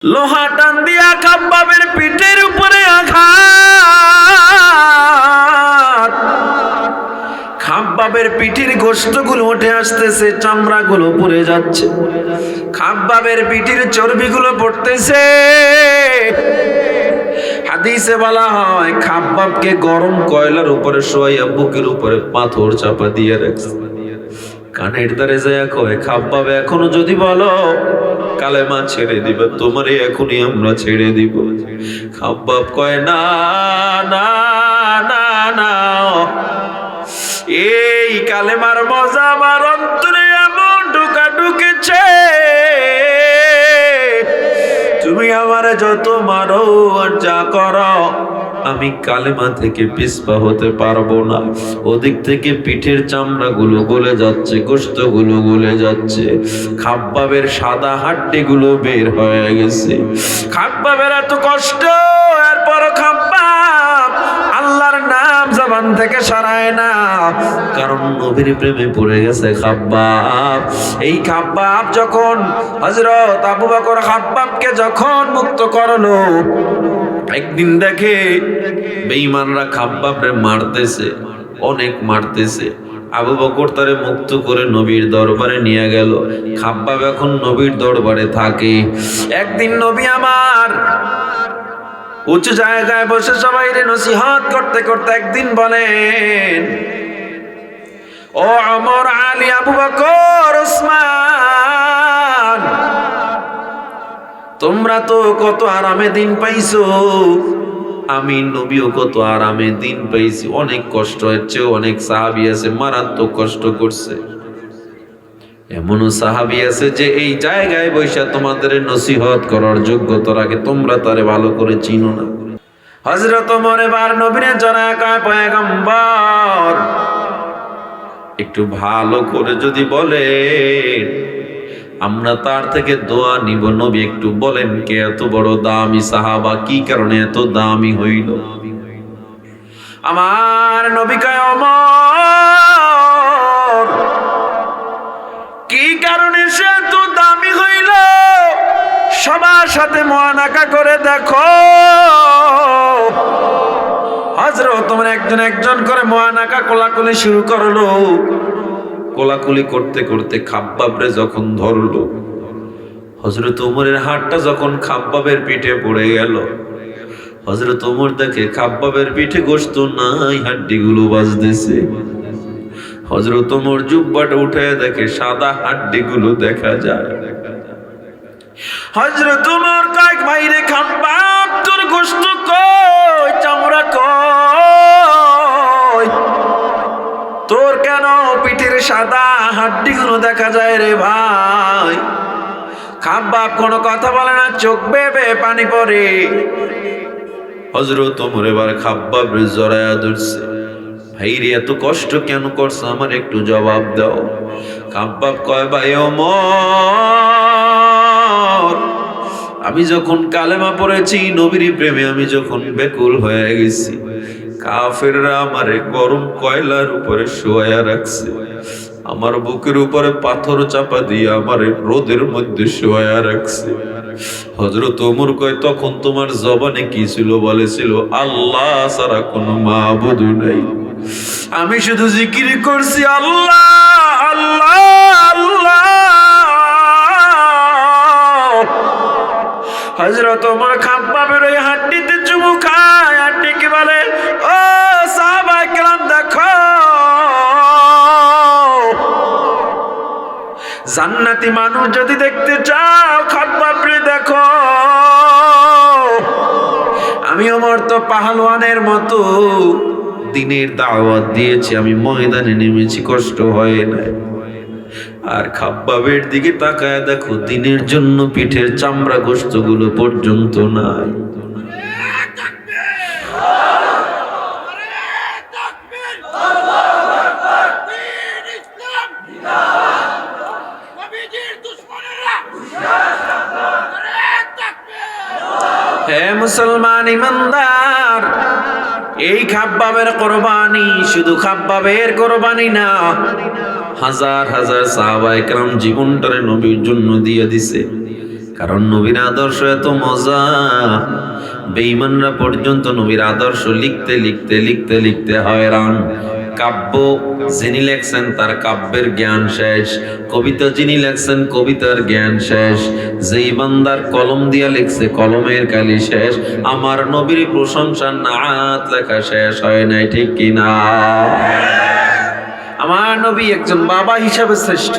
লোহা টান দিয়া খাব্বাবের পিঠের উপরে আঘাত। খাব্বাবের পিঠের গোশতগুলো উঠে আসতেছে, চামড়াগুলো পড়ে যাচ্ছে, খাব্বাবের পিঠের চর্বিগুলো পড়তেছে। হাদিসে বলা হয় খাব্বাবকে গরম কয়লার উপরে শোয়াইয়া বুকের উপরে পাথর চাপা দিয়ে রাখছে। কানের দ্বারে যায় কয়, খাব্বাব এখনো যদি বলো কালেমা ছেড়ে দিবে, তোমারে এখনই আমরা ছেড়ে দিব। খাব্বাব কয়, না না না না, এই কালেমার মজা আমার অন্তরে এমন ঢুকা ঢুকেছে, তুমি আমারে যত মারো আর যা করো, আমি কালেমা থেকে পিছপা হতে পারবো না। ওদিক থেকে পিঠের চামড়াগুলো গলে যাচ্ছে, গোশতগুলো গলে যাচ্ছে, খাব্বাবের সাদা হাড্ডিগুলো বের হয়ে গেছে। খাব্বাবের এত কষ্ট, এরপরও খাব্বাব আল্লাহর নাম জবান থেকে সরায় না, কারণ নবীর প্রেমে পড়ে গেছে খাব্বাব। এই খাব্বাব যখন হযরত আবু বকর খাব্বাবকে যখন মুক্ত করলো, একদিন দেখে বেঈমানরা খাব্বাবরে মারতেছে, অনেক মারতেছে। আবু বকর তারে মুক্ত করে নবীর দরবারে নিয়ে গেল। খাব্বাব এখন নবীর দরবারে থাকে। একদিন নবী আমার উঁচু জায়গায় বসে সবাইরে নসিহত করতে করতে একদিন বলেন, ও ওমর, আলী, আবু বকর, ওসমান, তোমরা তো কত আরামে দিন পাইছো, আমি নবীও কত আরামে দিন পাইছি। অনেক কষ্ট হচ্ছে, অনেক সাহাবী আছে মারাত্মক কষ্ট করছে, এমনও সাহাবী আছে যে এই জায়গায় বৈশা তোমাদের নসিহত করার যোগ্যতা রাখে, তোমরা তারে ভালো করে চিনো না। হযরত ওমর এবার নবীরে জড়ায় কয়, পয়গম্বর, একটু ভালো করে যদি বলেন আমরা তার থেকে দোয়া নিব। নবী একটু বলেন, কে এত বড় দামি সাহাবা, কি কারণে এত দামি হইল? আমার নবী কয়, ওমর, কি কারণে সে এত দামি হইল সবার সাথে মুআনাকা করে দেখো। হযরত ওমর একজন একজন করে মুআনাকা কোলাকুলি শুরু করলো। কোলাকুলি করতে করতে খাব্বাবরে যখন ধরলো, হযরত ওমরের হাতটা যখন খাব্বাবের পিঠে পড়ে গেল, হযরত ওমর দেখে খাব্বাবের পিঠে গোশত নাই, হাড্ডিগুলো বাজতেছে। হযরত ওমর জুব্বাটা উঠায় দেখে সাদা হাড্ডিগুলো দেখা যায়। হযরত ওমর কয়, ভাইরে খাব্বাব, তোর গোশত কই, চামড়া কই, তোর কেন পিঠের সাদা হাড্ডিগুলো দেখা যায় রে ভাই? খাব্বাব কোনো কথা বলে না, চোখ বেয়ে বেয়ে পানি পড়ে। হযরত ওমর এবার খাব্বাবরে জড়ায়া ধরছে, ভাইরে এত কষ্ট কেন করছ, আমার একটু জবাব দাও। খাব্বাব কয়, ভাই ওমর, আমি যখন কালেমা পড়েছি, নবীর প্রেমে আমি যখন বেকুল হয়ে গেছি, কাফেররা আমারে গরম কয়লার উপরে শোয়া রাখছে, আমার বুকের উপরে পাথর চাপা দিয়ে আমারে রোদের মধ্যে শোয়া রাখছে। হযরত ওমর কয়, তখন তোমার জবানে কি ছিল? বলেছিল, আল্লাহ ছাড়া কোনো মাবুদ নাই, আমি শুধু জিকির করছি, আল্লাহ আল্লাহ আল্লাহ। হযরত ওমর খাব্বাবের ওই হাড্ডিতে চুমু খায়, হাড্ডিকে বলে, ও সাহাবায়ে কেরাম, দেখো জান্নাতি মানুষ যদি দেখতে চাও, খাব্বাবরে দেখো। আমি ওমর তো পাহলওয়ানের মতো দিনের দাওয়াত দিয়েছি, আমি ময়দানে নেমেছি, কষ্ট হয় না। আর খাব্বাবের দিকে তাকায় দেখো, দিনের জন্য পিঠের চামড়া গোশতগুলো পর্যন্ত নাই। হে মুসলমান ইমানদার, এই খাব্বাবের কোরবানি শুধু খাব্বাবের কোরবানি না, হাজার হাজার সাহাবায়ে কেরাম জীবনটারে নবীর জন্য দিয়ে দিছে। কারণ নবীর আদর্শ এত মজা, বেঈমানরা পর্যন্ত নবীর আদর্শ লিখতে লিখতে লিখতে লিখতে হয়রান। কাব্য যিনি লেখছেন তার কাব্যের জ্ঞান শেষ, কবিতা যিনি লেখছেন কবিতার জ্ঞান শেষ, যেই বান্দার কলম দিয়া লিখছে কলমের কালি শেষ। আমার নবীর প্রশংসা নাত লেখা শেষ হয় নাই, ঠিক কিনা? আমার নবী একজন বাবা হিসাবে শ্রেষ্ঠ,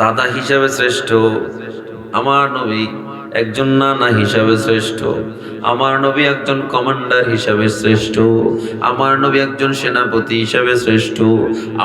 দাদা হিসাবে শ্রেষ্ঠ, আমার নবী একজন নানা হিসাবে শ্রেষ্ঠ, আমার নবী একজন কমান্ডার হিসাবে শ্রেষ্ঠ, আমার নবী একজন সেনাপতি হিসাবে শ্রেষ্ঠ,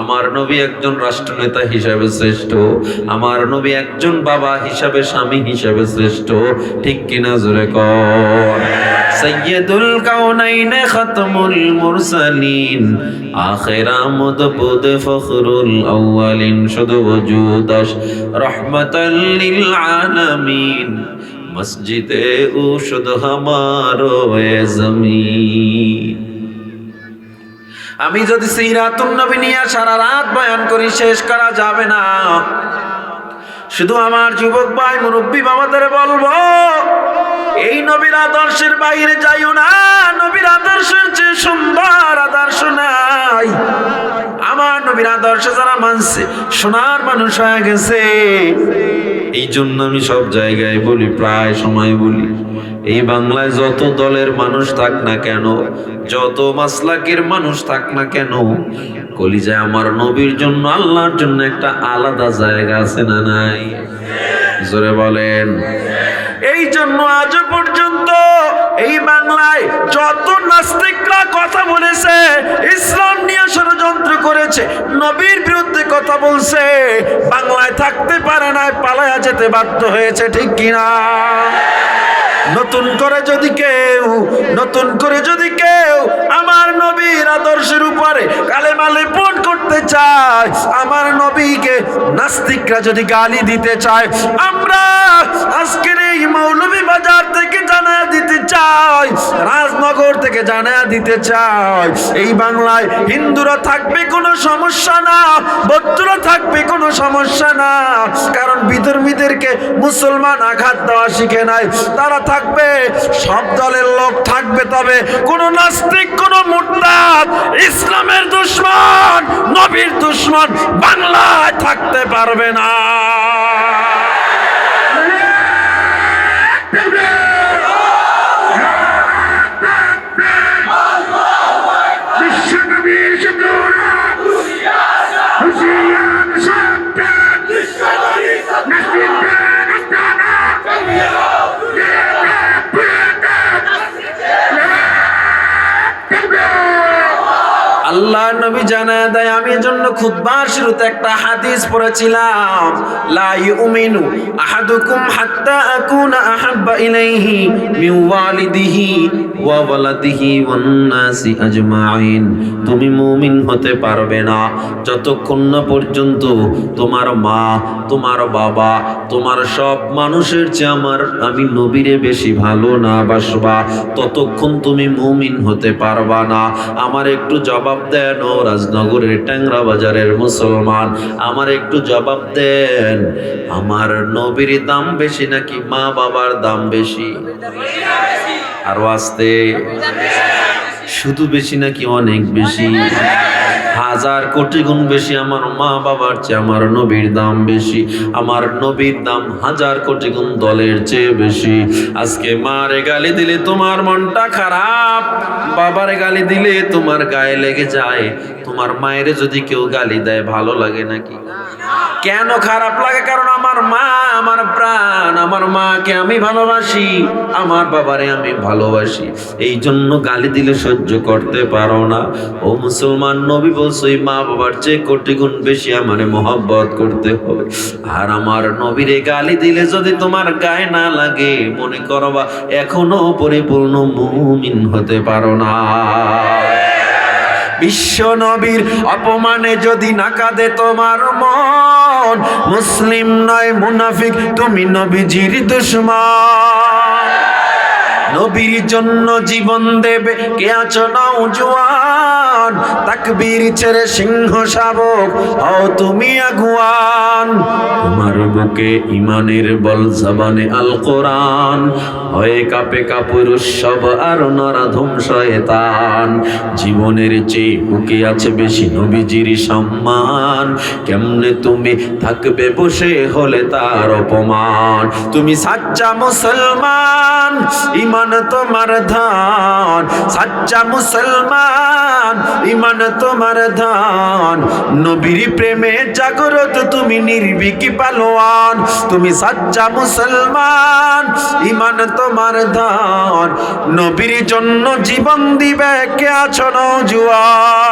আমার নবী একজন রাষ্ট্রনেতা হিসাবে শ্রেষ্ঠ, আমার নবী একজন বাবা হিসাবে, স্বামী হিসাবে শ্রেষ্ঠ, ঠিক কিনা? জোরে কর। সৈয়দুল কাউনাইন খাতমুল মুরসালিন আখির আমদ বুদ ফখরুল আউয়ালিন শুধু ওজুদাস রহমাতাল লিল আলামিন মসজিদে উশুদ হামারো এ জমিন। আমি যদি সিরাতুন নবী নিয়ে সারা রাত বয়ান করি শেষ করা যাবে না। শুধু আমার যুবক ভাই মুরব্বী বাবাদের বলবো, এই নবীর আদর্শের বাইরে যাইও না। নবীর আদর্শের চেয়ে সুন্দর আদর্শ নাই। আমার নবীর আদর্শ যারা মানছে সোনার মানুষ হয়ে গেছে। এই জন্য আমি সব জায়গায় বলি, প্রায় সময় বলি, এই বাংলায় যত দলের মানুষ থাক না কেন, যত মাসলাকের মানুষ থাক না কেন, কলিজায় আমার নবীর জন্য, আল্লাহর জন্য একটা আলাদা জায়গা আছে না নাই? জোরে বলেন। এই জন্য আজ পর্যন্ত এই বাংলায় যত নাস্তিকরা কথা বলেছে, ইসলাম নিয়ে ষড়যন্ত্র করেছে, নবীর বিরুদ্ধে কথা বলছে, বাংলায় থাকতে পারে না, পালায়া যেতে বাধ্য হয়েছে, ঠিক কিনা? নতুন করে যদি কেউ আমার নবীর আদর্শের উপরে কালেমা লেপন করতে চায়, আমার নবীকে নাস্তিকরা যদি গালি দিতে চায়, আমরা আজকের এই মৌলভীবাজার থেকে জানায়া দিতে চাই, রাজনগর থেকে জানায়া দিতে চাই, এই বাংলায় হিন্দুরা থাকবে কোনো সমস্যা না, বৌদ্ধরা থাকবে কোনো সমস্যা না। কারণ বিধর্মীদেরকে মুসলমান আঘাত দেওয়া শিখে নাই, তারা থাকবে, সব দলের লোক থাকবে, তবে কোন নাস্তিক, কোন মুরতাদ, ইসলামের দুশমন, নবীর দুশমন বাংলায় থাকতে পারবে না। আল্লাহ নবী জানায় দেয়, আমি এজন্য খুতবার শুরুতে একটা হাদিস পড়েছিলাম, লা ইউমিনু আহাদুকুম হাত্তা আকুনা আহাব্বা ইলাইহি মিন ওয়ালিদিহি ওয়া ওয়ালাদিহি ওয়ান নাসি আজমাইন। তুমি মুমিন হতে পারবে না যতক্ষণ না পর্যন্ত তোমার মা, তোমার বাবা, তোমার সব মানুষের চেয়ে আমি নবীরে বেশি ভালো না বাসবা, ততক্ষণ তুমি মুমিন হতে পারবা না। আমার একটু জবাব দেন ও রাজনগরের ট্যাংরা বাজারের মুসলমান, আমার একটু জবাব দেন, আমার নবীর দাম বেশি নাকি মা বাবার দাম বেশি? আরো আসতে, শুধু বেশি নাকি অনেক বেশি? হাজার কোটি গুণ বেশি আমার মা বাবার চেয়ে আমার নবীর দাম বেশি। আমার নবীর দাম হাজার কোটি গুণ দলের চেয়ে বেশি। আজকে মারে গালি দিলে তোমার মনটা খারাপ, বাবারে গালি দিলে তোমার গায়ে লেগে যায়, তোমার মায়ের যদি কেউ গালি দেয় ভালো লাগে নাকি? কেন খারাপ লাগে? কারণ আমার মা আমার প্রাণ, আমার মাকে আমি ভালোবাসি, আমার বাবারে আমি ভালোবাসি, এই জন্য গালি দিলে সহ্য করতে পারো না। ও মুসলমান, নবী বলছে মা বাবার চেয়ে কোটি গুণ বেশি আমারে মহব্বত করতে হবে। আর আমার নবীরে গালি দিলে যদি তোমার গায়ে না লাগে, মনে করবা এখনো পরিপূর্ণ মুমিন হতে পারো না। বিশ্ব নবীর অপমানে যদি না কাঁদে তোমার মন, মুসলিম নয় মুনাফিক, তুমি নবীজির দুশমন। নবীর জন্য জীবন দেবে কে আছো নওজোয়ান, জওয়ান, তাকবীর ছেড়ে সিংহ শাবক হও তুমি আগুয়ান। তোমার বুকে ইমানের বল, জবানে আল কোরআন, হয়ে কাপে কাপুরুষ সব আর নরাধম শয়তান। জীবনের চেয়ে বুকে আছে বেশি নবীজির সম্মান, কেমনে তুমি থাকবে বসে হলে তার অপমান। তুমি সাচ্চা মুসলমান, ইমান তোমার ধান, সাচ্চা মুসলমান, ইমান তোমার ধান। নবীর প্রেমে জাগ্রত তুমি নির্ভীক পালোয়ান। তুমি সাচ্চা মুসলমান, ইমান তোমার ধান, নবীর জন্য জীবন দিবে কে আছো নওজোয়ান।